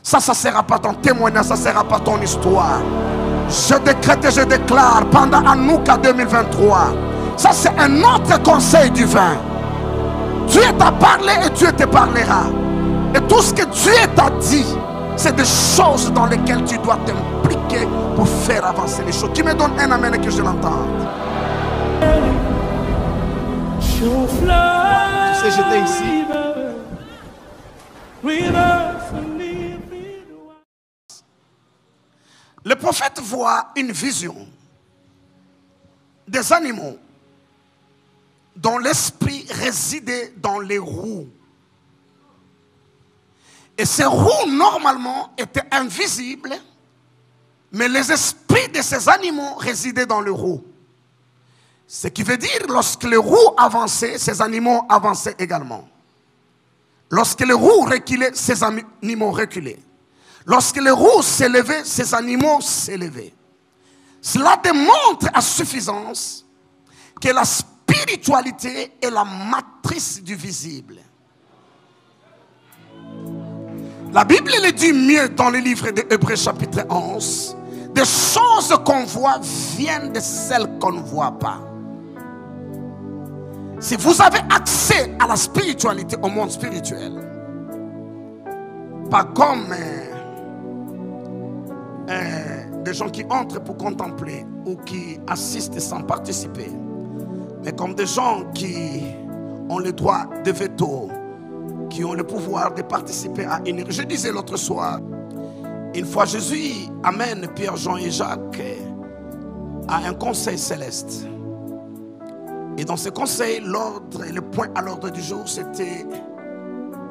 Ça ne sera pas ton témoignage, ça ne sera pas ton histoire. Je décrète et je déclare pendant Hanouka 2023. Ça c'est un autre conseil divin. Dieu t'a parlé et Dieu te parlera. Et tout ce que Dieu t'a dit, c'est des choses dans lesquelles tu dois t'impliquer pour faire avancer les choses. Qui me donne un amen et que je l'entende? Tu sais, j'étais ici. Le prophète voit une vision des animaux dont l'esprit résidait dans les roues. Et ces roues, normalement, étaient invisibles, mais les esprits de ces animaux résidaient dans les roues. Ce qui veut dire, lorsque les roues avançaient, ces animaux avançaient également. Lorsque les roues reculaient, ces animaux reculaient. Lorsque les roues s'élevaient, ces animaux s'élevaient. Cela démontre à suffisance que la spiritualité est la matrice du visible. La Bible le dit mieux dans le livre de Hébreux chapitre 11. Des choses qu'on voit viennent de celles qu'on ne voit pas. Si vous avez accès à la spiritualité, au monde spirituel, pas comme des gens qui entrent pour contempler ou qui assistent sans participer, mais comme des gens qui ont le droit de veto, qui ont le pouvoir de participer à une... Je disais l'autre soir, une fois Jésus amène Pierre, Jean et Jacques à un conseil céleste. Et dans ce conseil, l'ordre et le point à l'ordre du jour, c'était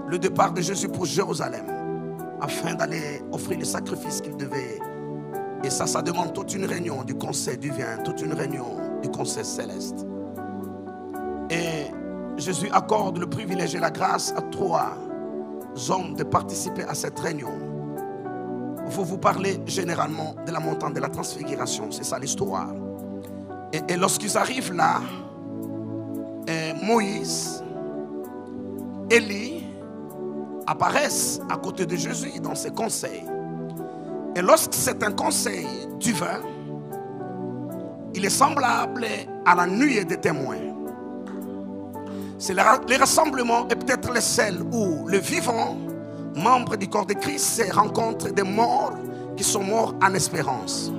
le départ de Jésus pour Jérusalem, afin d'aller offrir les sacrifices qu'il devait. Et ça demande toute une réunion du conseil divin, toute une réunion du conseil céleste. Et Jésus accorde le privilège et la grâce à 3 hommes de participer à cette réunion. Il faut vous parler généralement de la montagne de la transfiguration, c'est ça l'histoire. Et lorsqu'ils arrivent là, Moïse, Élie apparaissent à côté de Jésus dans ces conseils. Et lorsque c'est un conseil divin, il est semblable à la nuée des témoins. C'est le rassemblement est peut-être le seul où le vivant, membre du corps de Christ, se rencontre des morts qui sont morts en espérance.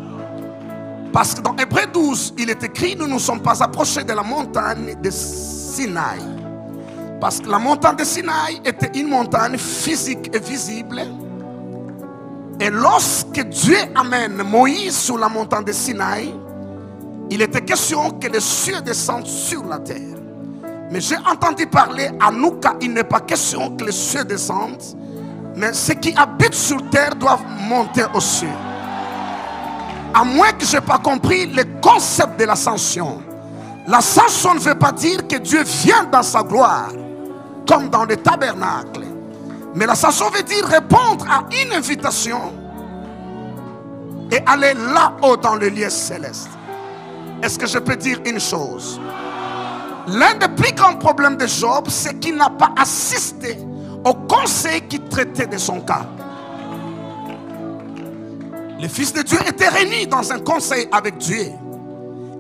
Parce que dans Hébreux 12, il est écrit, nous ne nous sommes pas approchés de la montagne de Sinaï. Parce que la montagne de Sinaï était une montagne physique et visible. Et lorsque Dieu amène Moïse sur la montagne de Sinaï, il était question que les cieux descendent sur la terre. Mais j'ai entendu parler à nous qu'il n'est pas question que les cieux descendent, mais ceux qui habitent sur terre doivent monter aux cieux. À moins que je n'ai pas compris le concept de l'ascension. L'ascension ne veut pas dire que Dieu vient dans sa gloire, comme dans le tabernacle. Mais l'ascension veut dire répondre à une invitation et aller là-haut dans le lieu céleste. Est-ce que je peux dire une chose? L'un des plus grands problèmes de Job, c'est qu'il n'a pas assisté au conseil qui traitait de son cas. Les fils de Dieu étaient réunis dans un conseil avec Dieu.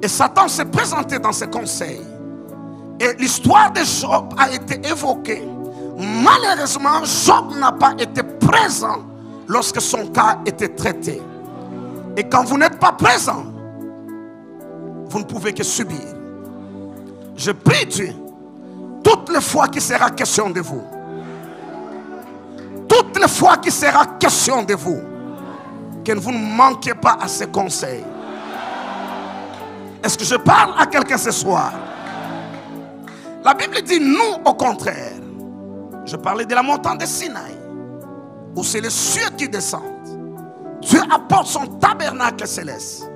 Et Satan s'est présenté dans ce conseil. Et l'histoire de Job a été évoquée. Malheureusement, Job n'a pas été présent lorsque son cas était traité. Et quand vous n'êtes pas présent, vous ne pouvez que subir. Je prie Dieu, toutes les fois qu'il sera question de vous, toutes les fois qu'il sera question de vous, que vous ne manquez pas à ces conseils. Est-ce que je parle à quelqu'un ce soir? La Bible dit nous au contraire. Je parlais de la montagne de Sinaï, où c'est les cieux qui descendent. Dieu apporte son tabernacle céleste.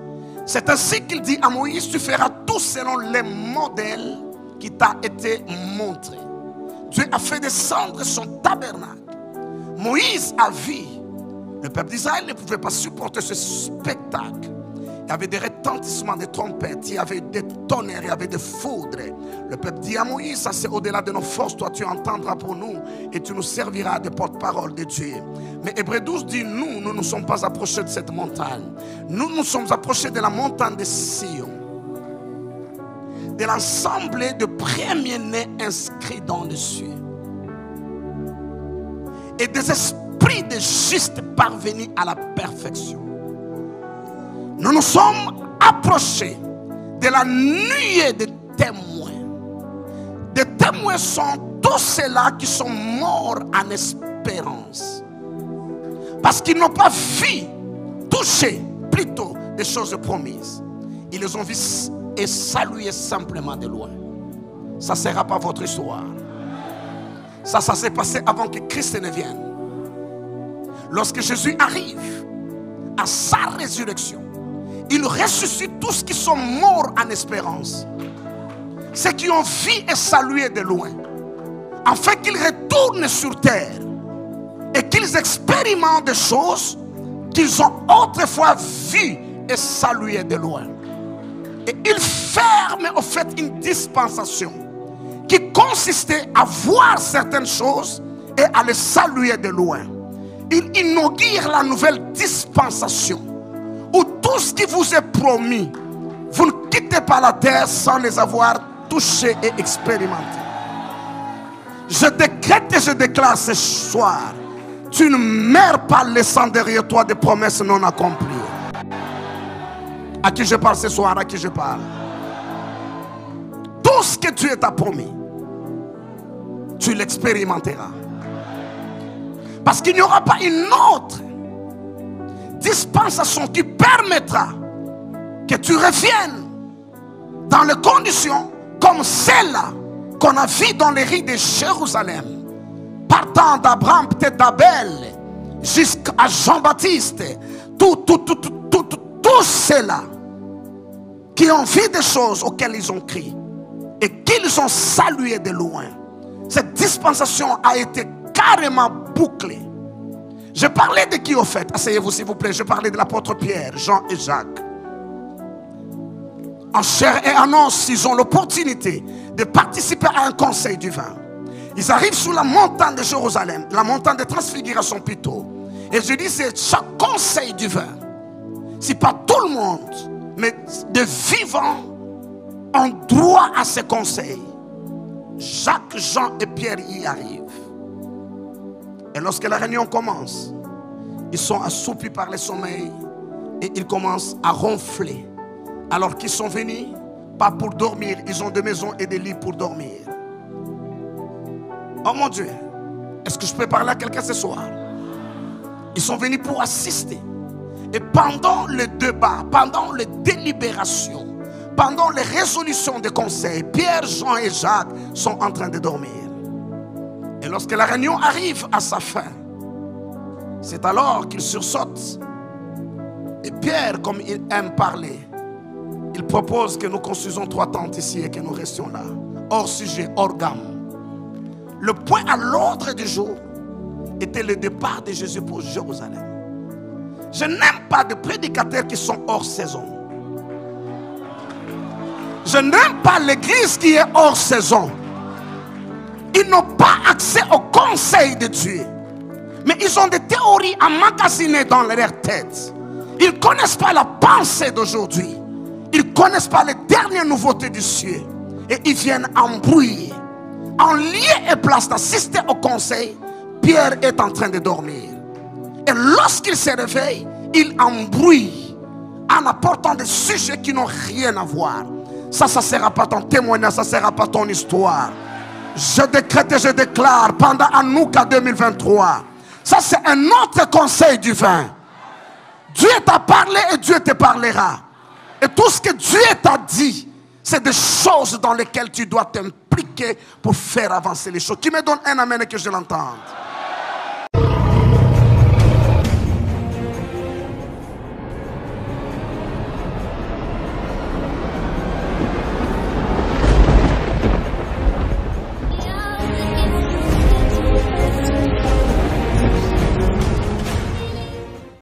C'est ainsi qu'il dit à Moïse, tu feras tout selon les modèles qui t'a été montré. Dieu a fait descendre son tabernacle. Moïse a vu. Le peuple d'Israël ne pouvait pas supporter ce spectacle. y avait des retentissements de trompettes, il y avait des tonnerres, il y avait des foudres. Le peuple dit à Moïse, ça c'est au-delà de nos forces, toi tu entendras pour nous et tu nous serviras de porte-parole de Dieu. Mais Hébreux 12 dit, nous ne nous sommes pas approchés de cette montagne. Nous nous sommes approchés de la montagne de Sion, de l'ensemble de premiers-nés inscrits dans le ciel et des esprits de justes parvenus à la perfection. Nous nous sommes approchés de la nuée des témoins. Des témoins sont tous ceux-là qui sont morts en espérance. Parce qu'ils n'ont pas vu, touché plutôt des choses promises. Ils les ont vus et salué simplement de loin. Ça ne sera pas votre histoire. Ça s'est passé avant que Christ ne vienne. Lorsque Jésus arrive à sa résurrection, il ressuscite tous ceux qui sont morts en espérance. Ceux qui ont vu et salué de loin. Afin qu'ils retournent sur terre et qu'ils expérimentent des choses qu'ils ont autrefois vues et saluées de loin. Et il ferme au fait une dispensation qui consistait à voir certaines choses et à les saluer de loin. Il inaugure la nouvelle dispensation où tout ce qui vous est promis, vous ne quittez pas la terre sans les avoir touchés et expérimentés. Je décrète et je déclare ce soir, tu ne meurs pas laissant derrière toi des promesses non accomplies. À qui je parle ce soir? À qui je parle? Tout ce que Dieu t'a promis, tu l'expérimenteras. Parce qu'il n'y aura pas une autre dispensation qui permettra que tu reviennes dans les conditions comme celle-là qu'on a vues dans les rues de Jérusalem. Partant d'Abraham, peut-être d'Abel, jusqu'à Jean-Baptiste, tous ceux-là qui ont vu des choses auxquelles ils ont crié et qu'ils ont salué de loin. Cette dispensation a été carrément bouclée. Je parlais de qui au fait? Asseyez-vous s'il vous plaît. Je parlais de l'apôtre Pierre, Jean et Jacques. En chair et en os, ils ont l'opportunité de participer à un conseil du vin. Ils arrivent sur la montagne de Jérusalem, la montagne de transfiguration plutôt. Et je dis, c'est chaque conseil du vin. Si pas tout le monde, mais de vivants ont droit à ces conseils. Jacques, Jean et Pierre y arrivent. Et lorsque la réunion commence, ils sont assoupis par le sommeil et ils commencent à ronfler. Alors qu'ils sont venus, pas pour dormir, ils ont des maisons et des lits pour dormir. Oh mon Dieu, est-ce que je peux parler à quelqu'un ce soir? Ils sont venus pour assister. Et pendant le débat, pendant les délibérations, pendant les résolutions des conseils, Pierre, Jean et Jacques sont en train de dormir. Et lorsque la réunion arrive à sa fin, c'est alors qu'il sursaute. Et Pierre, comme il aime parler, il propose que nous construisons 3 tentes ici et que nous restions là. Hors sujet, hors gamme. Le point à l'ordre du jour était le départ de Jésus pour Jérusalem. Je n'aime pas de prédicateurs qui sont hors saison. Je n'aime pas l'église qui est hors saison. Ils n'ont pas accès au conseil de Dieu. Mais ils ont des théories emmagasinées dans leur tête. Ils ne connaissent pas la pensée d'aujourd'hui. Ils ne connaissent pas les dernières nouveautés du ciel. Et ils viennent embrouiller. En lieu et place d'assister au conseil, Pierre est en train de dormir. Et lorsqu'il se réveille, il embrouille en apportant des sujets qui n'ont rien à voir. Ça ne sera pas ton témoignage, ça ne sera pas ton histoire. Je décrète et je déclare pendant Hanouka 2023. Ça c'est un autre conseil du vin. Dieu t'a parlé et Dieu te parlera. Et tout ce que Dieu t'a dit, c'est des choses dans lesquelles tu dois t'impliquer pour faire avancer les choses. Qui me donne un amen et que je l'entende?